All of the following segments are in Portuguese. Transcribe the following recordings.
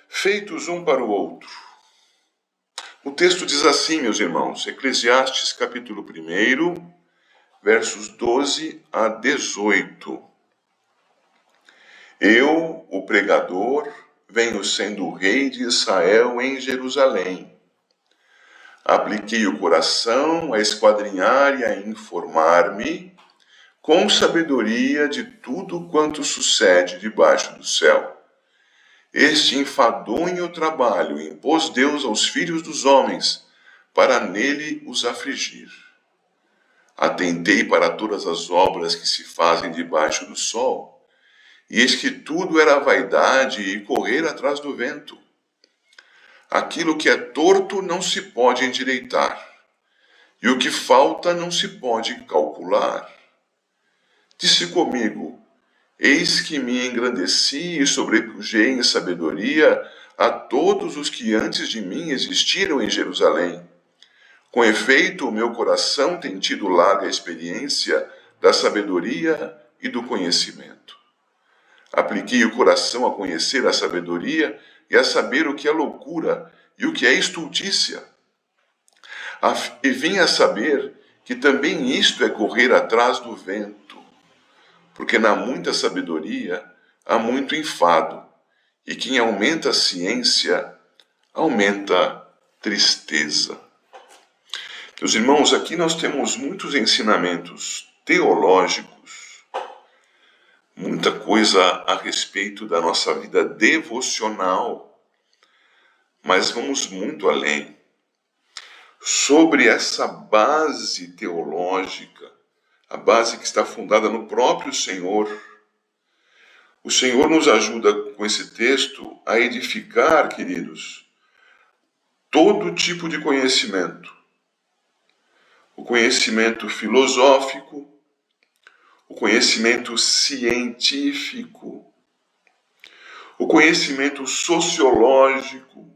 feitos um para o outro. O texto diz assim, meus irmãos, Eclesiastes capítulo 1, versos 12 a 18. Eu, o pregador, venho sendo rei de Israel em Jerusalém. Apliquei o coração a esquadrinhar e a informar-me com sabedoria de tudo quanto sucede debaixo do céu. Este enfadonho trabalho impôs Deus aos filhos dos homens, para nele os afligir. Atentei para todas as obras que se fazem debaixo do sol, e eis que tudo era vaidade e correr atrás do vento. Aquilo que é torto não se pode endireitar, e o que falta não se pode calcular. Disse comigo: eis que me engrandeci e sobrepujei em sabedoria a todos os que antes de mim existiram em Jerusalém. Com efeito, o meu coração tem tido larga experiência da sabedoria e do conhecimento. Apliquei o coração a conhecer a sabedoria e a saber o que é loucura e o que é estultícia. E vim a saber que também isto é correr atrás do vento, porque na muita sabedoria há muito enfado, e quem aumenta a ciência aumenta tristeza. Meus irmãos, aqui nós temos muitos ensinamentos teológicos, muita coisa a respeito da nossa vida devocional, mas vamos muito além. Sobre essa base teológica, a base que está fundada no próprio Senhor, o Senhor nos ajuda com esse texto a edificar, queridos, todo tipo de conhecimento. O conhecimento filosófico, o conhecimento científico, o conhecimento sociológico,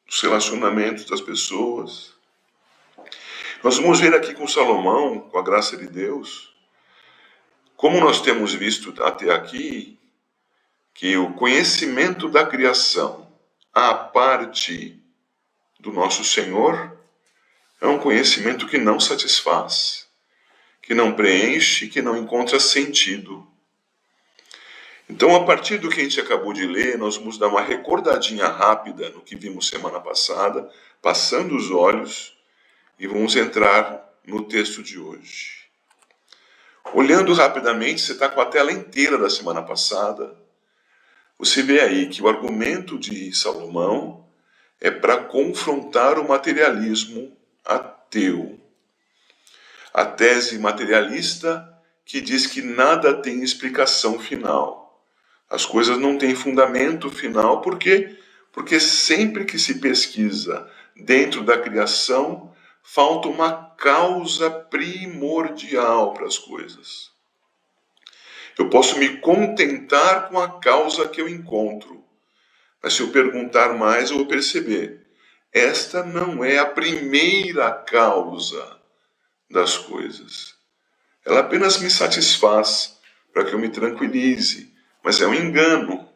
dos relacionamentos das pessoas. Nós vamos ver aqui com Salomão, com a graça de Deus, como nós temos visto até aqui, que o conhecimento da criação, à parte do nosso Senhor, é um conhecimento que não satisfaz, que não preenche, que não encontra sentido. Então, a partir do que a gente acabou de ler, nós vamos dar uma recordadinha rápida no que vimos semana passada, passando os olhos, e vamos entrar no texto de hoje. Olhando rapidamente, você está com a tela inteira da semana passada, você vê aí que o argumento de Salomão é para confrontar o materialismo ateu. A tese materialista que diz que nada tem explicação final. As coisas não têm fundamento final, por quê? Porque sempre que se pesquisa dentro da criação, falta uma causa primordial para as coisas. Eu posso me contentar com a causa que eu encontro, mas se eu perguntar mais, eu vou perceber. Esta não é a primeira causa das coisas. Ela apenas me satisfaz para que eu me tranquilize, mas é um engano.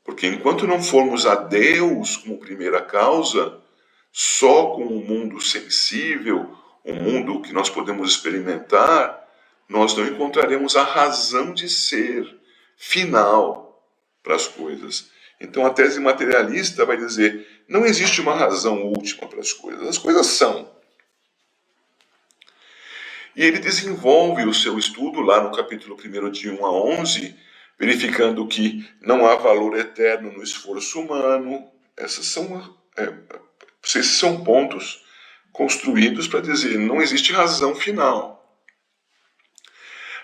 Porque enquanto não formos a Deus como primeira causa, só com o mundo sensível, o mundo que nós podemos experimentar, nós não encontraremos a razão de ser final para as coisas. Então a tese materialista vai dizer, não existe uma razão última para as coisas são. E ele desenvolve o seu estudo lá no capítulo 1, de 1 a 11, verificando que não há valor eterno no esforço humano. Esses são pontos construídos para dizer, não existe razão final.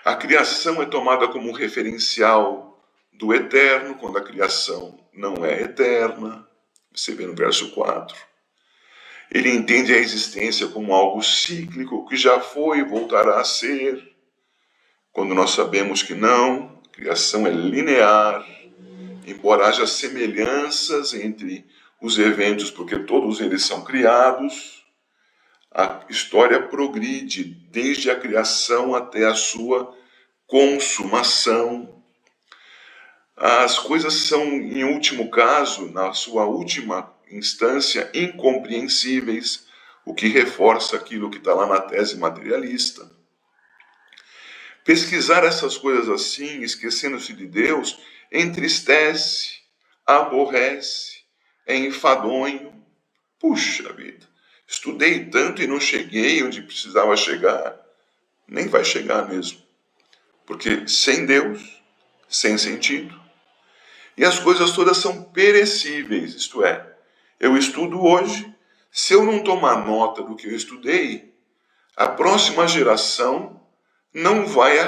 A criação é tomada como um referencial do eterno, quando a criação não é eterna. Você vê no verso 4. Ele entende a existência como algo cíclico, que já foi e voltará a ser, quando nós sabemos que não, a criação é linear, embora haja semelhanças entre os eventos, porque todos eles são criados, a história progride desde a criação até a sua consumação. as coisas são, em último caso, na sua última instância, incompreensíveis, o que reforça aquilo que está lá na tese materialista. Pesquisar essas coisas assim, esquecendo-se de Deus, entristece, aborrece, é enfadonho. Puxa vida, estudei tanto e não cheguei onde precisava chegar. Nem vai chegar mesmo. Porque sem Deus, sem sentido. E as coisas todas são perecíveis, isto é, eu estudo hoje, se eu não tomar nota do que eu estudei, a próxima geração não vai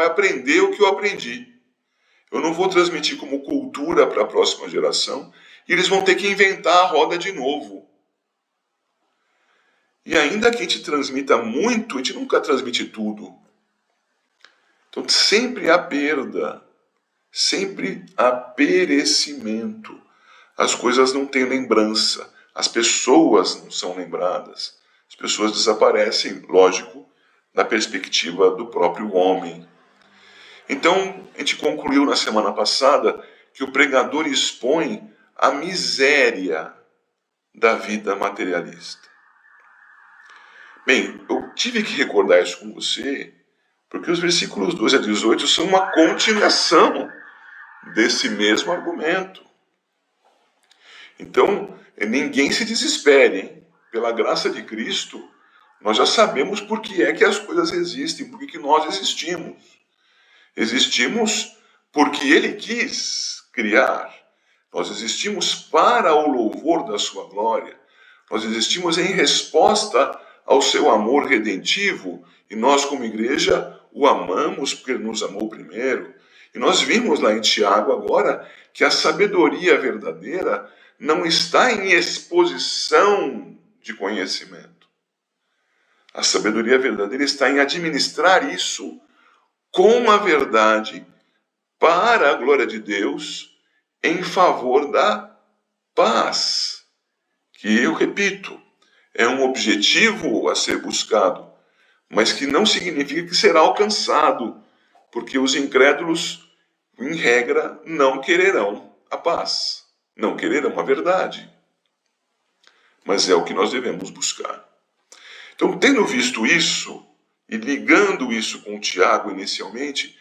aprender o que eu aprendi. Eu não vou transmitir como cultura para a próxima geração e eles vão ter que inventar a roda de novo. E ainda que a gente transmita muito, a gente nunca transmite tudo. Então sempre há perda, sempre há perecimento. As coisas não têm lembrança, as pessoas não são lembradas. As pessoas desaparecem, lógico, na perspectiva do próprio homem. Então, a gente concluiu na semana passada que o pregador expõe a miséria da vida materialista. Bem, eu tive que recordar isso com você, porque os versículos 12 a 18 são uma continuação desse mesmo argumento. Então, ninguém se desespere, hein? Pela graça de Cristo, nós já sabemos por que é que as coisas existem, por que nós existimos. Existimos porque Ele quis criar. Nós existimos para o louvor da sua glória. Nós existimos em resposta ao seu amor redentivo e nós, como igreja, o amamos porque Ele nos amou primeiro. E nós vimos lá em Tiago agora que a sabedoria verdadeira não está em exposição de conhecimento. A sabedoria verdadeira está em administrar isso com a verdade para a glória de Deus em favor da paz, que eu repito, é um objetivo a ser buscado, mas que não significa que será alcançado, porque os incrédulos, em regra, não quererão a paz, não quererão a verdade. Mas é o que nós devemos buscar. Então, tendo visto isso, e ligando isso com Tiago inicialmente,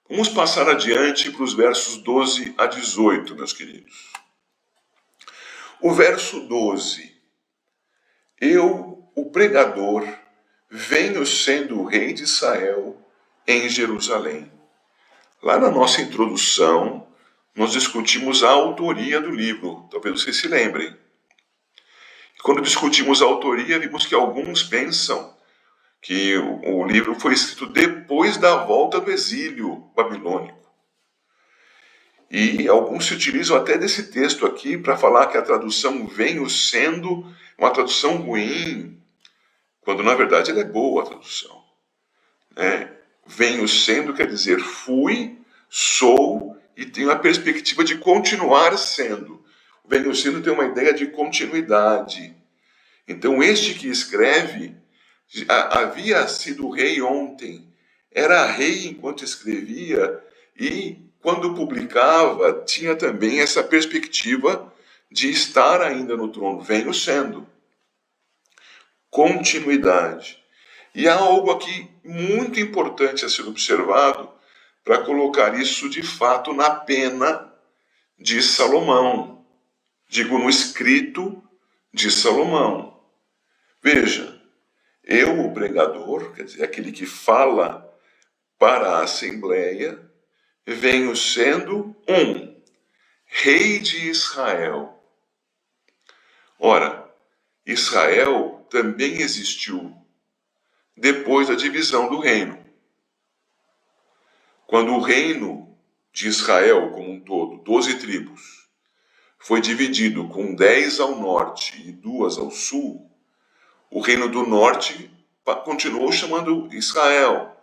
vamos passar adiante para os versos 12 a 18, meus queridos. O verso 12. Eu, o pregador, venho sendo o rei de Israel em Jerusalém. Lá na nossa introdução, nós discutimos a autoria do livro, talvez vocês se lembrem. Quando discutimos a autoria, vimos que alguns pensam que o livro foi escrito depois da volta do exílio babilônico. E alguns se utilizam até desse texto aqui para falar que a tradução venho sendo uma tradução ruim, quando na verdade ela é boa a tradução. Venho sendo quer dizer fui, sou e tenho a perspectiva de continuar sendo. Venho sendo tem uma ideia de continuidade. Então este que escreve havia sido rei ontem, era rei enquanto escrevia e quando publicava tinha também essa perspectiva de estar ainda no trono, venho sendo. Continuidade. E há algo aqui muito importante a ser observado para colocar isso de fato na pena de Salomão. Digo, no escrito de Salomão. Veja, eu, o pregador, quer dizer, aquele que fala para a Assembleia, venho sendo um rei de Israel. Ora, Israel também existiu depois da divisão do reino. Quando o reino de Israel como um todo, 12 tribos, foi dividido com 10 ao norte e 2 ao sul, o reino do norte continuou chamando Israel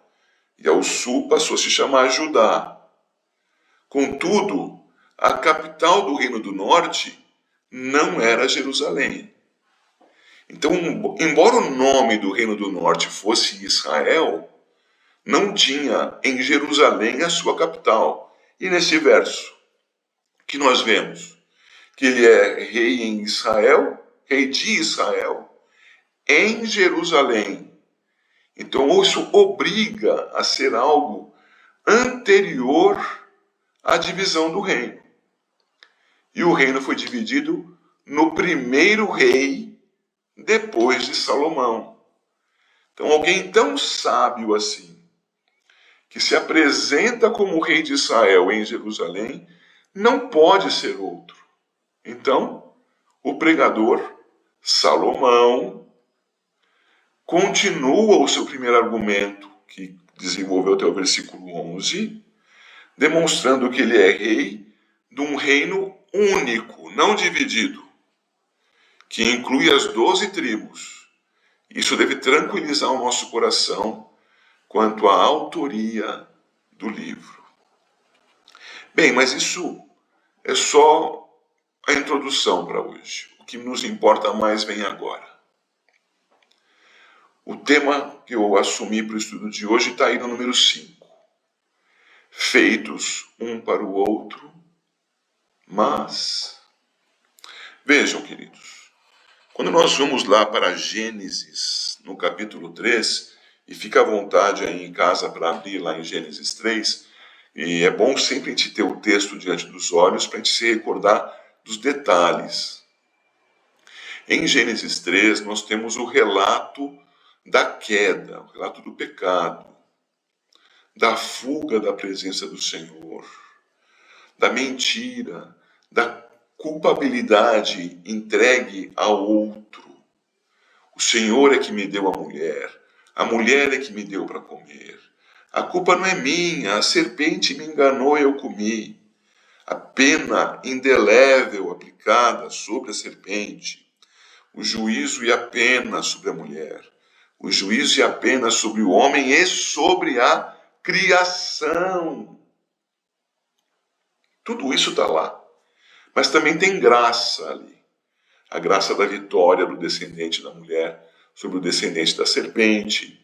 e ao sul passou a se chamar Judá. Contudo, a capital do reino do norte não era Jerusalém. Então, embora o nome do reino do norte fosse Israel, não tinha em Jerusalém a sua capital. E nesse verso, que nós vemos? Que ele é rei em Israel, rei de Israel, em Jerusalém. Então isso obriga a ser algo anterior à divisão do reino. E o reino foi dividido no primeiro rei depois de Salomão. Então alguém tão sábio assim, que se apresenta como rei de Israel em Jerusalém, não pode ser outro. Então, o pregador Salomão continua o seu primeiro argumento, que desenvolveu até o versículo 11, demonstrando que ele é rei de um reino único, não dividido, que inclui as 12 tribos. Isso deve tranquilizar o nosso coração quanto à autoria do livro. Bem, mas isso é só a introdução para hoje. O que nos importa mais vem agora. O tema que eu assumi para o estudo de hoje está aí no número 5. Feitos um para o outro, mas... Vejam, queridos, quando nós vamos lá para Gênesis, no capítulo 3, e fica à vontade aí em casa para abrir lá em Gênesis 3, e é bom sempre a gente ter o texto diante dos olhos para a gente se recordar dos detalhes. Em Gênesis 3, nós temos o relato da queda, o relato do pecado, da fuga da presença do Senhor, da mentira, da culpabilidade entregue ao outro. O Senhor é que me deu a mulher é que me deu para comer. A culpa não é minha, a serpente me enganou e eu comi. A pena indelével aplicada sobre a serpente, o juízo e a pena sobre a mulher, o juízo e a pena sobre o homem e sobre a criação. Tudo isso está lá. Mas também tem graça ali. A graça da vitória do descendente da mulher sobre o descendente da serpente.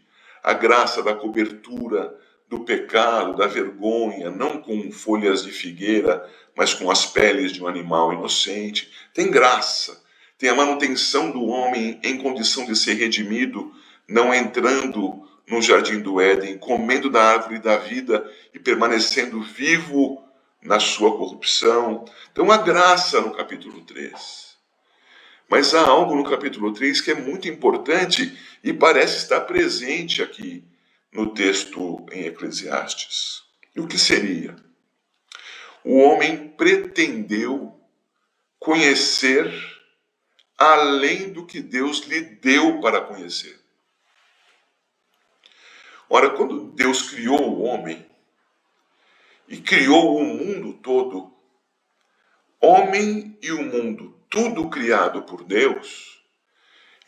A graça da cobertura do pecado, da vergonha, não com folhas de figueira, mas com as peles de um animal inocente. Tem graça. Tem a manutenção do homem em condição de ser redimido, não entrando no jardim do Éden, comendo da árvore da vida e permanecendo vivo na sua corrupção. Então há graça no capítulo 3. Mas há algo no capítulo 3 que é muito importante e parece estar presente aqui no texto em Eclesiastes. E o que seria? O homem pretendeu conhecer além do que Deus lhe deu para conhecer. Ora, quando Deus criou o homem e criou o mundo todo, homem e o mundo, tudo criado por Deus,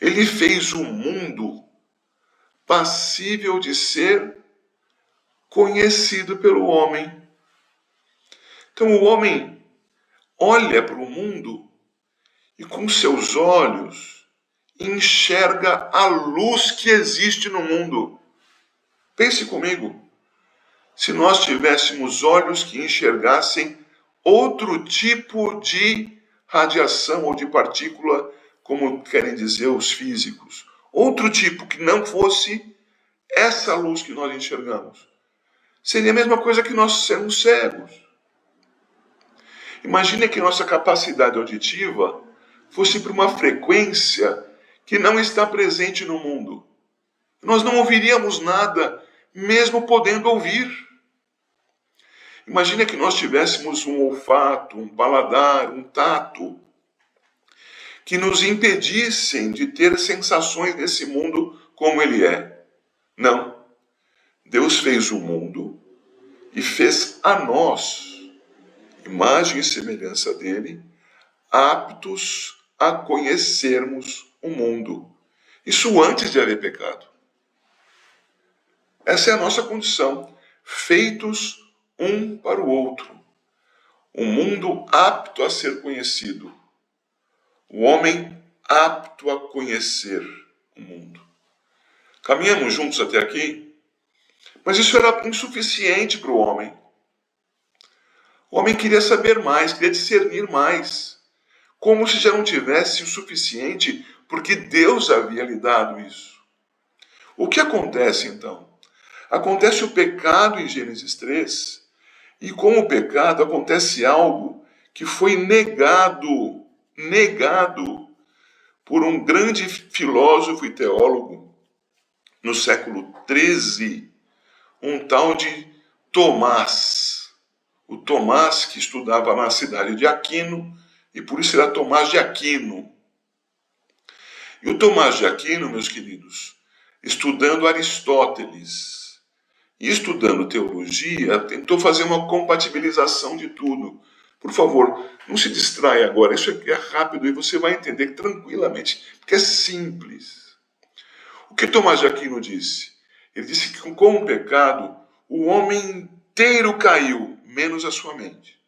ele fez o mundo passível de ser conhecido pelo homem. Então o homem olha para o mundo e com seus olhos enxerga a luz que existe no mundo. Pense comigo, se nós tivéssemos olhos que enxergassem outro tipo de radiação ou de partícula, como querem dizer os físicos, outro tipo que não fosse essa luz que nós enxergamos, seria a mesma coisa que nós sermos cegos. Imagine que nossa capacidade auditiva fosse para uma frequência que não está presente no mundo. Nós não ouviríamos nada, mesmo podendo ouvir. Imagine que nós tivéssemos um olfato, um paladar, um tato, que nos impedissem de ter sensações nesse mundo como ele é. Não. Deus fez o mundo e fez a nós, imagem e semelhança dele, aptos a conhecermos o mundo. Isso antes de haver pecado. Essa é a nossa condição, feitos um para o outro. O mundo apto a ser conhecido. O homem apto a conhecer o mundo. Caminhamos juntos até aqui? Mas isso era insuficiente para o homem. O homem queria saber mais, queria discernir mais, como se já não tivesse o suficiente, porque Deus havia lhe dado isso. O que acontece então? Acontece o pecado em Gênesis 3, e com o pecado acontece algo que foi negado por um grande filósofo e teólogo no século XIII, um tal de Tomás. O Tomás que estudava na cidade de Aquino, e por isso era Tomás de Aquino. E o Tomás de Aquino, meus queridos, estudando Aristóteles e estudando teologia, tentou fazer uma compatibilização de tudo. Por favor, não se distraia agora, isso aqui é rápido e você vai entender tranquilamente, porque é simples. O que Tomás de Aquino disse? Ele disse que com o pecado, o homem inteiro caiu, menos a sua mente.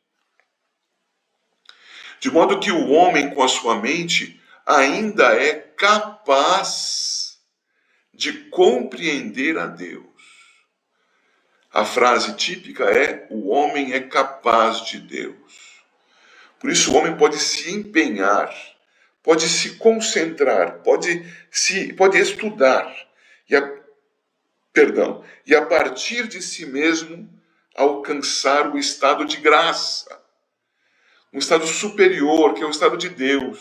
De modo que o homem, com a sua mente, ainda é capaz de compreender a Deus. A frase típica é: o homem é capaz de Deus. Por isso o homem pode se empenhar, pode se concentrar, pode estudar e a partir de si mesmo alcançar o estado de graça, um estado superior, que é o estado de Deus,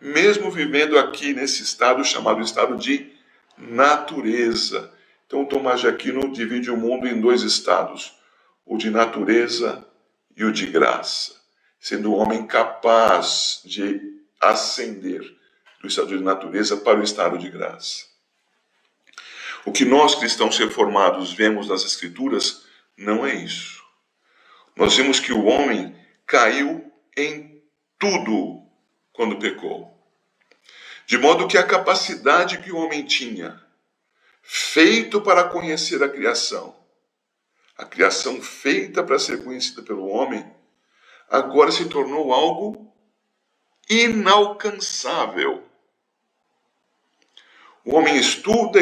mesmo vivendo aqui nesse estado chamado estado de natureza. Então, Tomás de Aquino divide o mundo em dois estados, o de natureza e o de graça, sendo o homem capaz de ascender do estado de natureza para o estado de graça. O que nós, cristãos reformados, vemos nas Escrituras não é isso. Nós vemos que o homem caiu em tudo quando pecou. De modo que a capacidade que o homem tinha, feito para conhecer a criação feita para ser conhecida pelo homem, agora se tornou algo inalcançável. O homem estuda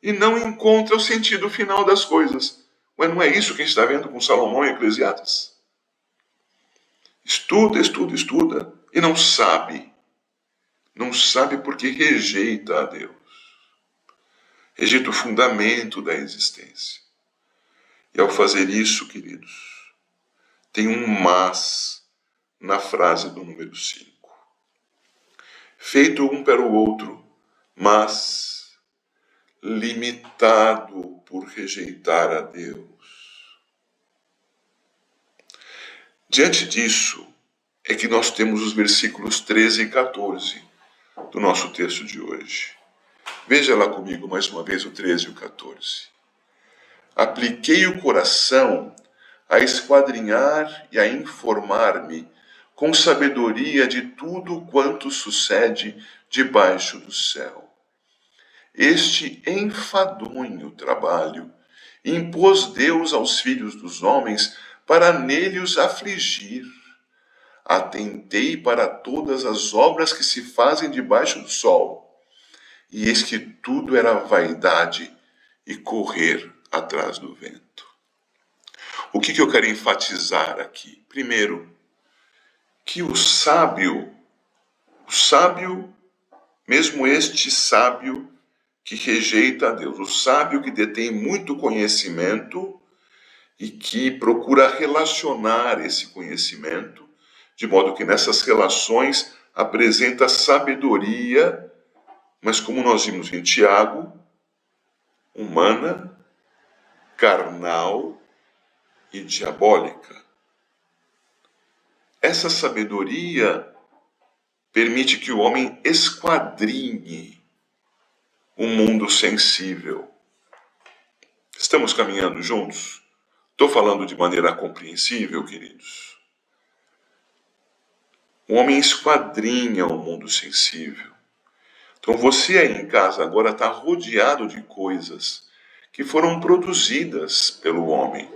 e não encontra o sentido final das coisas. Mas não é isso que a gente está vendo com Salomão em Eclesiastes? Estuda e não sabe. Não sabe porque rejeita a Deus. Rejeita o fundamento da existência. E ao fazer isso, queridos, tem um mas na frase do número 5. Feito um para o outro, mas limitado por rejeitar a Deus. Diante disso, é que nós temos os versículos 13 e 14 do nosso texto de hoje. Veja lá comigo mais uma vez o 13 e o 14. Apliquei o coração a esquadrinhar e a informar-me com sabedoria de tudo quanto sucede debaixo do céu. Este enfadonho trabalho impôs Deus aos filhos dos homens para nele os afligir. Atentei para todas as obras que se fazem debaixo do sol, e eis que tudo era vaidade e correr atrás do vento. O que eu quero enfatizar aqui? Primeiro, que o sábio, mesmo este sábio que rejeita a Deus, o sábio que detém muito conhecimento e que procura relacionar esse conhecimento, de modo que nessas relações apresenta sabedoria, mas como nós vimos em Tiago, humana, carnal e diabólica. Essa sabedoria permite que o homem esquadrinhe o mundo sensível. Estamos caminhando juntos? Estou falando de maneira compreensível, queridos? O homem esquadrinha o mundo sensível. Então você aí em casa agora está rodeado de coisas que foram produzidas pelo homem.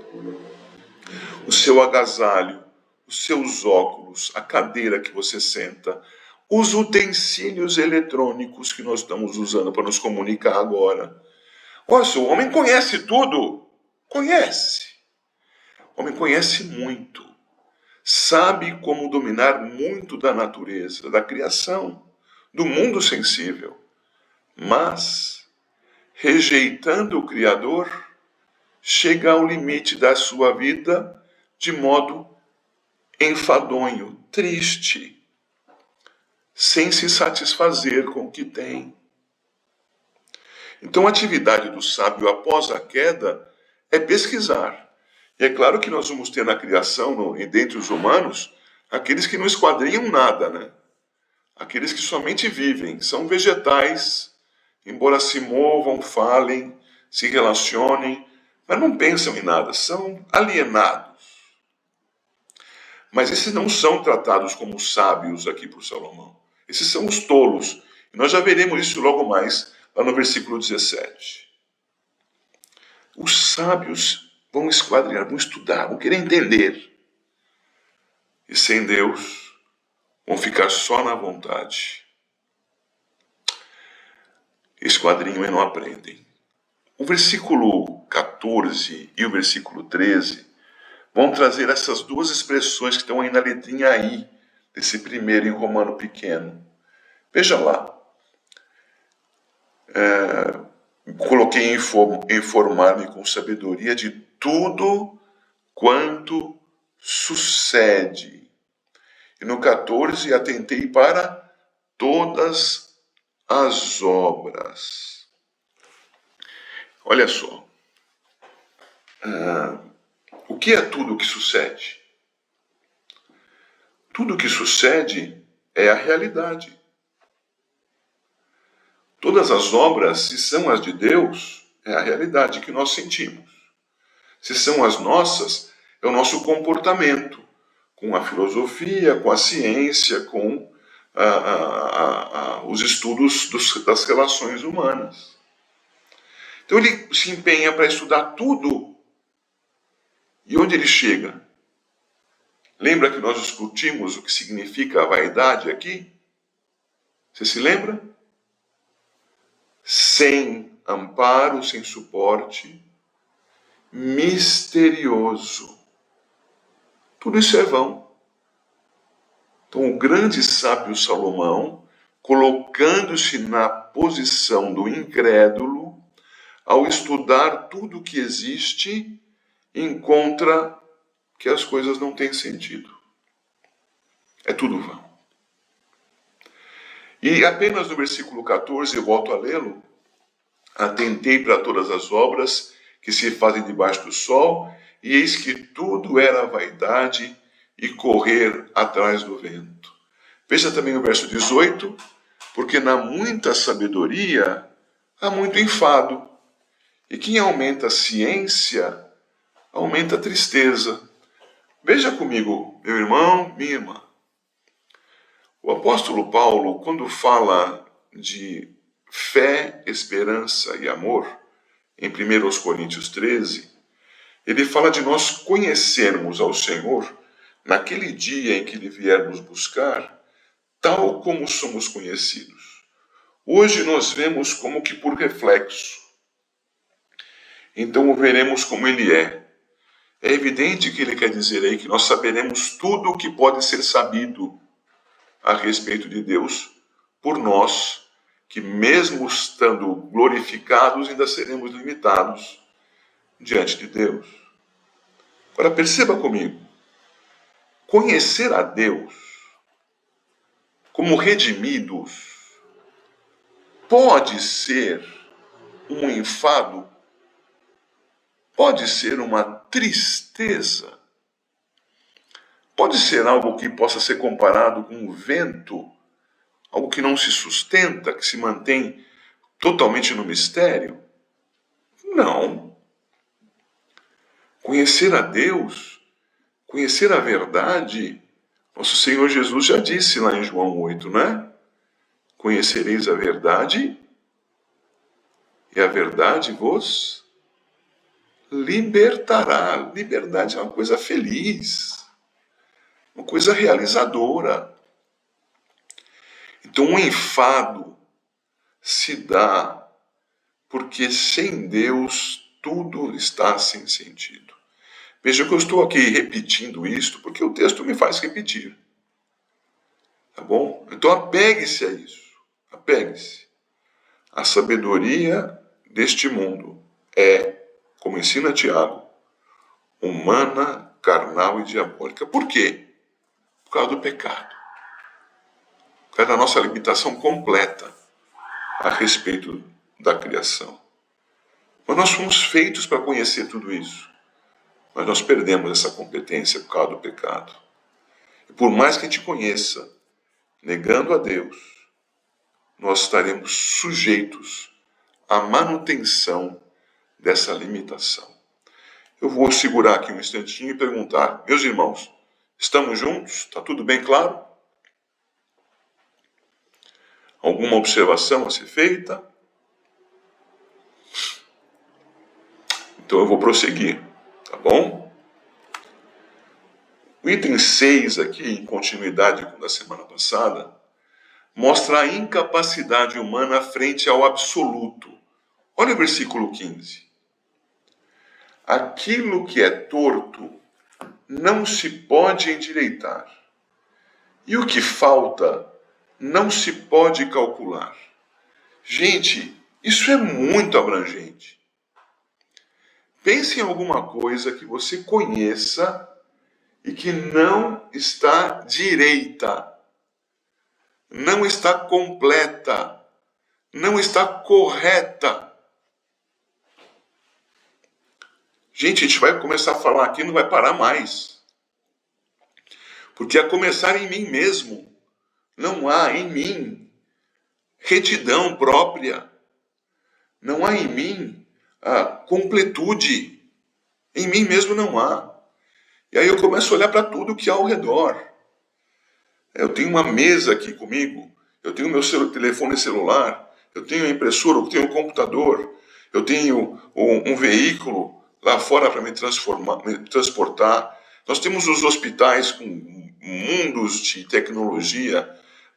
O seu agasalho, os seus óculos, a cadeira que você senta, os utensílios eletrônicos que nós estamos usando para nos comunicar agora. Nossa, o homem conhece tudo. Conhece. O homem conhece muito, sabe como dominar muito da natureza, da criação, do mundo sensível, mas, rejeitando o Criador, chega ao limite da sua vida de modo enfadonho, triste, sem se satisfazer com o que tem. Então, a atividade do sábio após a queda é pesquisar. E é claro que nós vamos ter na criação, e dentre os humanos, aqueles que não esquadrinham nada, né? Aqueles que somente vivem, são vegetais, embora se movam, falem, se relacionem, mas não pensam em nada, são alienados. Mas esses não são tratados como sábios aqui por Salomão. Esses são os tolos. E nós já veremos isso logo mais, lá no versículo 17. Os sábios vão esquadrinhar, vão estudar, vão querer entender. E sem Deus, vão ficar só na vontade. Esquadrinham e não aprendem. O versículo 14 e o versículo 13 vão trazer essas duas expressões que estão aí na letrinha I, desse primeiro em romano pequeno. Veja lá. Coloquei informar-me com sabedoria de tudo quanto sucede. E no 14, atentei para todas as obras. Olha só. O que é tudo o que sucede? Tudo o que sucede é a realidade. Todas as obras, se são as de Deus, é a realidade que nós sentimos. Se são as nossas, é o nosso comportamento, com a filosofia, com a ciência, com os estudos das relações humanas. Então ele se empenha para estudar tudo. E onde ele chega? Lembra que nós discutimos o que significa a vaidade aqui? Você se lembra? Sem amparo, sem suporte, misterioso. Tudo isso é vão. Então, o grande sábio Salomão, colocando-se na posição do incrédulo, ao estudar tudo o que existe, encontra que as coisas não têm sentido. É tudo vão. E apenas no versículo 14, eu volto a lê-lo, atentei para todas as obras que se fazem debaixo do sol, e eis que tudo era vaidade e correr atrás do vento. Veja também o verso 18, porque na muita sabedoria há muito enfado, e quem aumenta a ciência, aumenta a tristeza. Veja comigo, meu irmão, minha irmã. O apóstolo Paulo, quando fala de fé, esperança e amor, em 1 Coríntios 13, ele fala de nós conhecermos ao Senhor naquele dia em que ele vier nos buscar, tal como somos conhecidos. Hoje nós vemos como que por reflexo. Então o veremos como ele é. É evidente que ele quer dizer aí que nós saberemos tudo o que pode ser sabido a respeito de Deus por nós, que mesmo estando glorificados, ainda seremos limitados diante de Deus. Agora perceba comigo, conhecer a Deus como redimidos pode ser um enfado, pode ser uma tristeza, pode ser algo que possa ser comparado com o vento, algo que não se sustenta, que se mantém totalmente no mistério? Não. Conhecer a Deus, conhecer a verdade, nosso Senhor Jesus já disse lá em João 8, né? Conhecereis a verdade, e a verdade vos libertará. Liberdade é uma coisa feliz, uma coisa realizadora. Então, o enfado se dá porque sem Deus tudo está sem sentido. Veja que eu estou aqui repetindo isto porque o texto me faz repetir. Tá bom? Então apegue-se a isso. Apegue-se. A sabedoria deste mundo é, como ensina Tiago, humana, carnal e diabólica. Por quê? Por causa do pecado. Por causa da nossa limitação completa a respeito da criação. Mas nós fomos feitos para conhecer tudo isso. Mas nós perdemos essa competência por causa do pecado. E por mais que a gente conheça, negando a Deus, nós estaremos sujeitos à manutenção dessa limitação. Eu vou segurar aqui um instantinho e perguntar, meus irmãos, estamos juntos? Está tudo bem claro? Alguma observação a ser feita? Então eu vou prosseguir, tá bom? O item 6 aqui, em continuidade com da semana passada, mostra a incapacidade humana frente ao absoluto. Olha o versículo 15. Aquilo que é torto não se pode endireitar, e o que falta não se pode calcular. Gente, isso é muito abrangente. Pense em alguma coisa que você conheça e que não está direita, não está completa, não está correta. Gente, a gente vai começar a falar aqui e não vai parar mais. Porque a começar em mim mesmo, não há em mim retidão própria. Não há em mim a completude. Em mim mesmo não há. E aí eu começo a olhar para tudo que há ao redor. Eu tenho uma mesa aqui comigo, eu tenho meu telefone celular, eu tenho a impressora, eu tenho o computador, eu tenho um veículo lá fora para me transportar. Nós temos os hospitais com mundos de tecnologia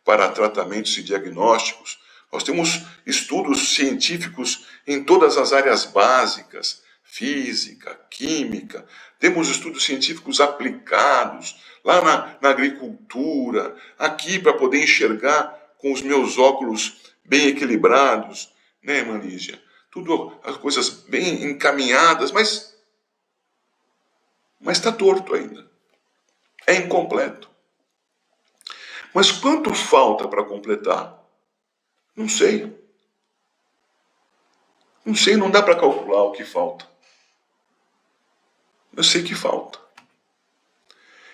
para tratamentos e diagnósticos. Nós temos estudos científicos em todas as áreas básicas, física, química. Temos estudos científicos aplicados lá na agricultura, aqui para poder enxergar com os meus óculos bem equilibrados, né, irmã Lígia? Tudo as coisas bem encaminhadas, mas está torto ainda. É incompleto. Mas quanto falta para completar? Não sei. Não sei, não dá para calcular o que falta. Eu sei que falta.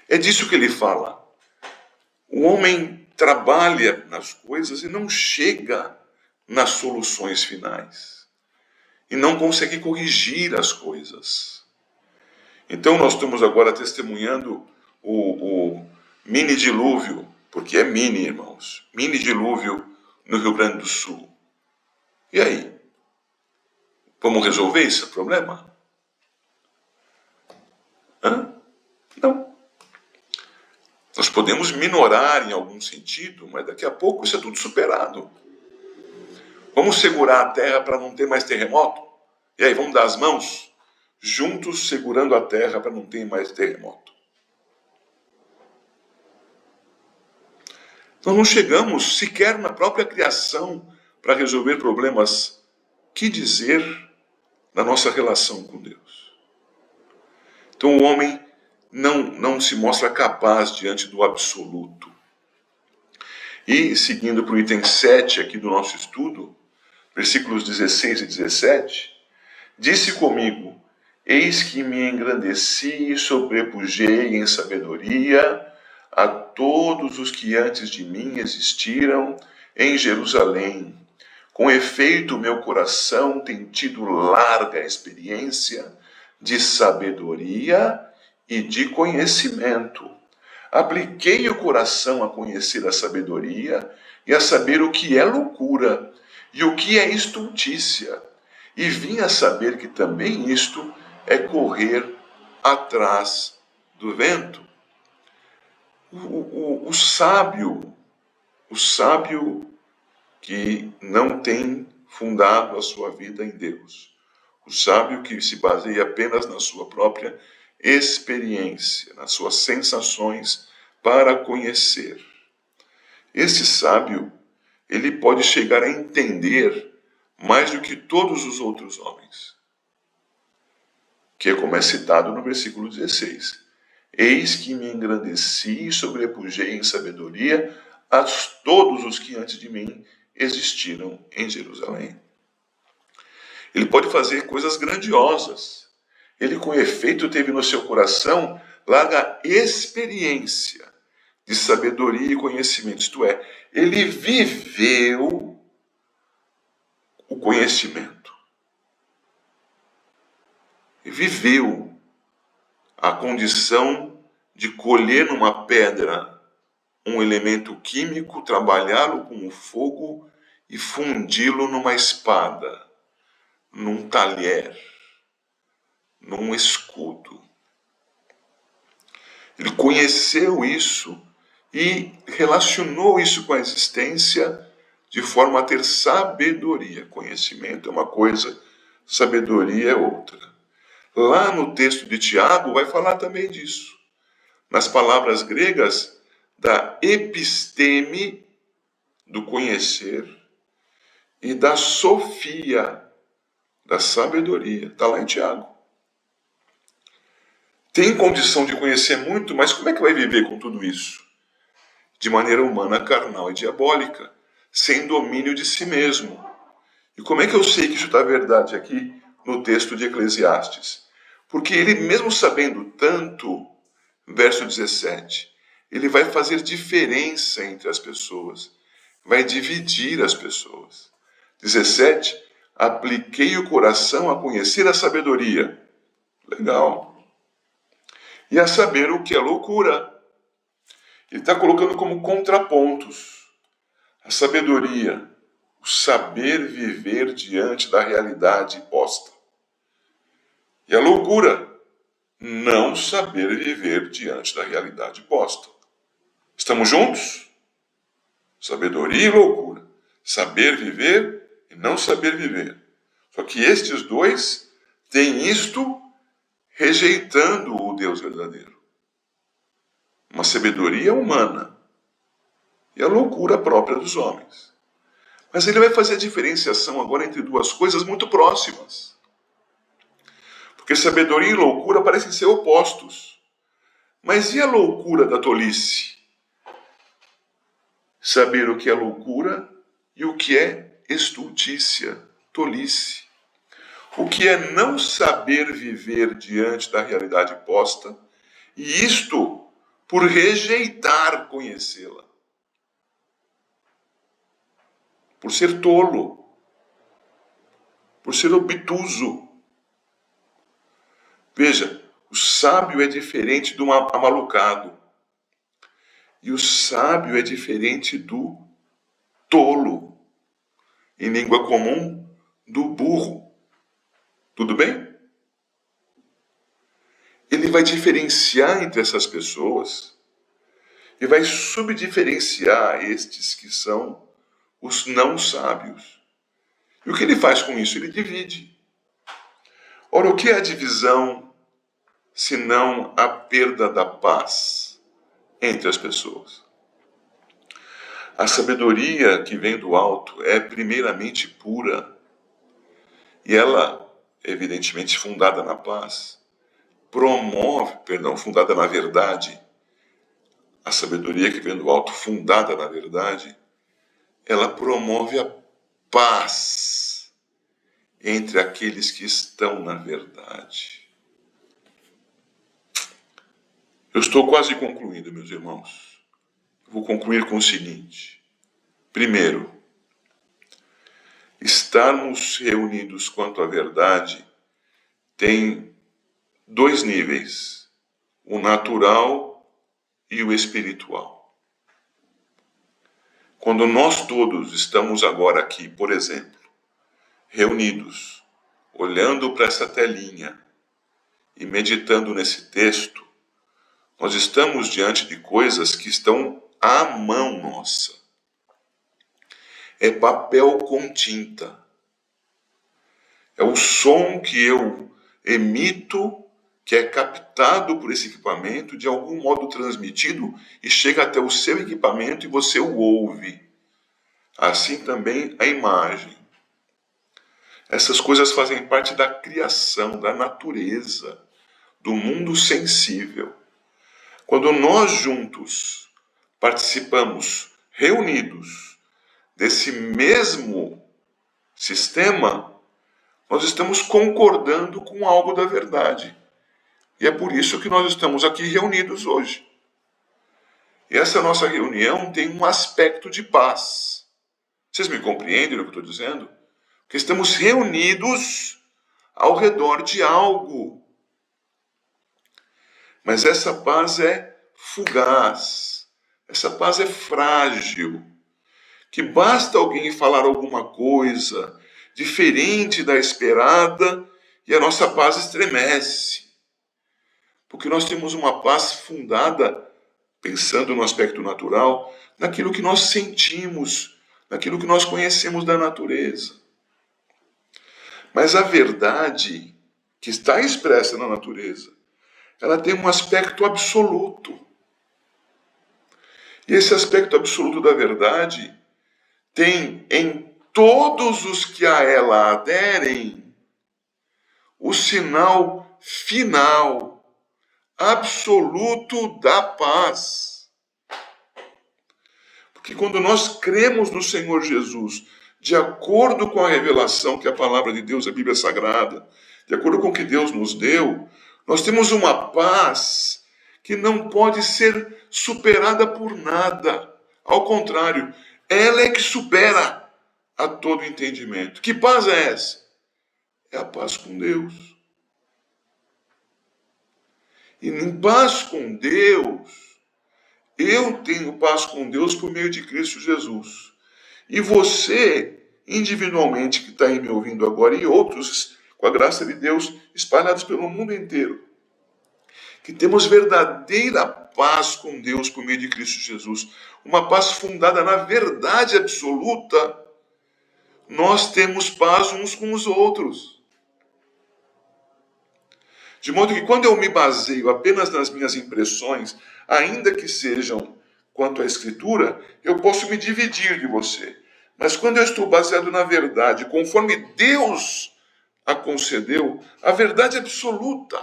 É disso que ele fala. O homem trabalha nas coisas e não chega nas soluções finais. E não consegue corrigir as coisas. Então nós estamos agora testemunhando o mini dilúvio, porque é mini, irmãos, mini dilúvio no Rio Grande do Sul. E aí? Vamos resolver esse problema? Não. Nós podemos minorar em algum sentido, mas daqui a pouco isso é tudo superado. Vamos segurar a terra para não ter mais terremoto? E aí, vamos dar as mãos? Juntos segurando a terra para não ter mais terremoto. Nós não chegamos sequer na própria criação para resolver problemas. Que dizer da nossa relação com Deus? Então o homem não se mostra capaz diante do absoluto. E, seguindo para o item 7 aqui do nosso estudo, versículos 16 e 17, disse comigo, eis que me engrandeci e sobrepujei em sabedoria a todos os que antes de mim existiram em Jerusalém. Com efeito, meu coração tem tido larga experiência de sabedoria e de conhecimento. Apliquei o coração a conhecer a sabedoria e a saber o que é loucura e o que é estultícia. E vim a saber que também isto é correr atrás do vento. O sábio que não tem fundado a sua vida em Deus, o sábio que se baseia apenas na sua própria experiência, nas suas sensações para conhecer. Esse sábio, ele pode chegar a entender mais do que todos os outros homens, que é como é citado no versículo 16. Eis que me engrandeci e sobrepujei em sabedoria a todos os que antes de mim existiram em Jerusalém. Ele pode fazer coisas grandiosas. Ele, com efeito, teve no seu coração larga experiência de sabedoria e conhecimento. Isto é, ele viveu o conhecimento. Ele viveu a condição de colher numa pedra um elemento químico, trabalhá-lo com o fogo e fundi-lo numa espada, num talher, num escudo. Ele conheceu isso e relacionou isso com a existência de forma a ter sabedoria. Conhecimento é uma coisa, sabedoria é outra. Lá no texto de Tiago vai falar também disso. Nas palavras gregas, da episteme, do conhecer, e da sofia, da sabedoria. Está lá em Tiago. Tem condição de conhecer muito, mas como é que vai viver com tudo isso? De maneira humana, carnal e diabólica, sem domínio de si mesmo. E como é que eu sei que isso está verdade aqui no texto de Eclesiastes? Porque ele, mesmo sabendo tanto, verso 17, ele vai fazer diferença entre as pessoas, vai dividir as pessoas. 17, apliquei o coração a conhecer a sabedoria. Legal. E a saber o que é loucura. Ele está colocando como contrapontos a sabedoria, o saber viver diante da realidade posta. E a loucura, não saber viver diante da realidade posta. Estamos juntos? Sabedoria e loucura. Saber viver e não saber viver. Só que estes dois têm isto rejeitando o Deus verdadeiro. Uma sabedoria humana e a loucura própria dos homens. Mas ele vai fazer a diferenciação agora entre duas coisas muito próximas. Porque sabedoria e loucura parecem ser opostos. Mas e a loucura da tolice? Saber o que é loucura e o que é estultícia, tolice. O que é não saber viver diante da realidade posta, e isto por rejeitar conhecê-la. Por ser tolo, por ser obtuso. Veja, o sábio é diferente do amalucado. E o sábio é diferente do tolo. Em língua comum, do burro. Tudo bem? Ele vai diferenciar entre essas pessoas e vai subdiferenciar estes que são os não sábios. E o que ele faz com isso? Ele divide. Ora, o que é a divisão, senão a perda da paz entre as pessoas? A sabedoria que vem do alto é primeiramente pura. E ela, evidentemente fundada na paz, fundada na verdade. A sabedoria que vem do alto, fundada na verdade, ela promove a paz entre aqueles que estão na verdade. Eu estou quase concluindo, meus irmãos. Vou concluir com o seguinte. Primeiro, estarmos reunidos quanto à verdade tem dois níveis, o natural e o espiritual. Quando nós todos estamos agora aqui, por exemplo, reunidos, olhando para essa telinha e meditando nesse texto, nós estamos diante de coisas que estão à mão nossa. É papel com tinta. É o som que eu emito que é captado por esse equipamento, de algum modo transmitido e chega até o seu equipamento e você o ouve. Assim também a imagem. Essas coisas fazem parte da criação, da natureza, do mundo sensível. Quando nós juntos participamos, reunidos, desse mesmo sistema, nós estamos concordando com algo da verdade. E é por isso que nós estamos aqui reunidos hoje. E essa nossa reunião tem um aspecto de paz. Vocês me compreendem o que eu estou dizendo? Porque estamos reunidos ao redor de algo. Mas essa paz é fugaz. Essa paz é frágil. Que basta alguém falar alguma coisa diferente da esperada e a nossa paz estremece. Porque nós temos uma paz fundada, pensando no aspecto natural, naquilo que nós sentimos, naquilo que nós conhecemos da natureza. Mas a verdade que está expressa na natureza, ela tem um aspecto absoluto. E esse aspecto absoluto da verdade tem em todos os que a ela aderem o sinal final, absoluto da paz. Porque quando nós cremos no Senhor Jesus, de acordo com a revelação que é a palavra de Deus, a Bíblia Sagrada, de acordo com o que Deus nos deu, nós temos uma paz que não pode ser superada por nada. Ao contrário, ela é que supera a todo entendimento. Que paz é essa? É a paz com Deus. E em paz com Deus, eu tenho paz com Deus por meio de Cristo Jesus. E você, individualmente, que está aí me ouvindo agora, e outros, com a graça de Deus, espalhados pelo mundo inteiro, que temos verdadeira paz com Deus por meio de Cristo Jesus, uma paz fundada na verdade absoluta, nós temos paz uns com os outros. De modo que quando eu me baseio apenas nas minhas impressões, ainda que sejam quanto à Escritura, eu posso me dividir de você. Mas quando eu estou baseado na verdade, conforme Deus a concedeu, a verdade absoluta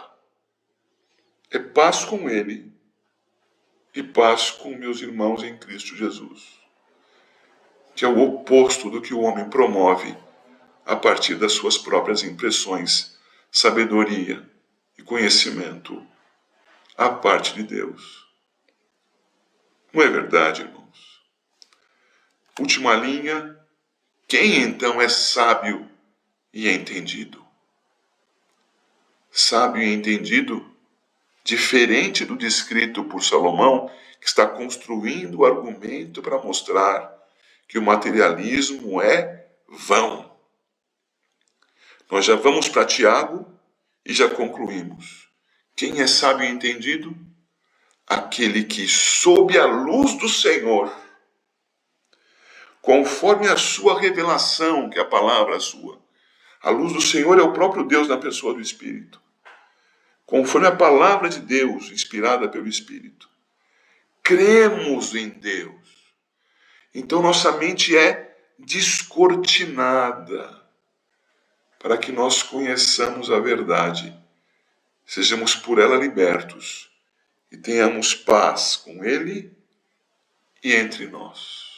é paz com Ele e paz com meus irmãos em Cristo Jesus, que é o oposto do que o homem promove a partir das suas próprias impressões, sabedoria e conhecimento a parte de Deus. Não é verdade, irmãos? Última linha. Quem então é sábio e entendido? Sábio e entendido, diferente do descrito por Salomão, que está construindo o argumento para mostrar que o materialismo é vão. Nós já vamos para Tiago e já concluímos. Quem é sábio e entendido? Aquele que, sob a luz do Senhor, conforme a sua revelação, que é a palavra sua, a luz do Senhor é o próprio Deus na pessoa do Espírito, conforme a palavra de Deus, inspirada pelo Espírito, cremos em Deus. Então nossa mente é descortinada para que nós conheçamos a verdade, sejamos por ela libertos e tenhamos paz com Ele e entre nós.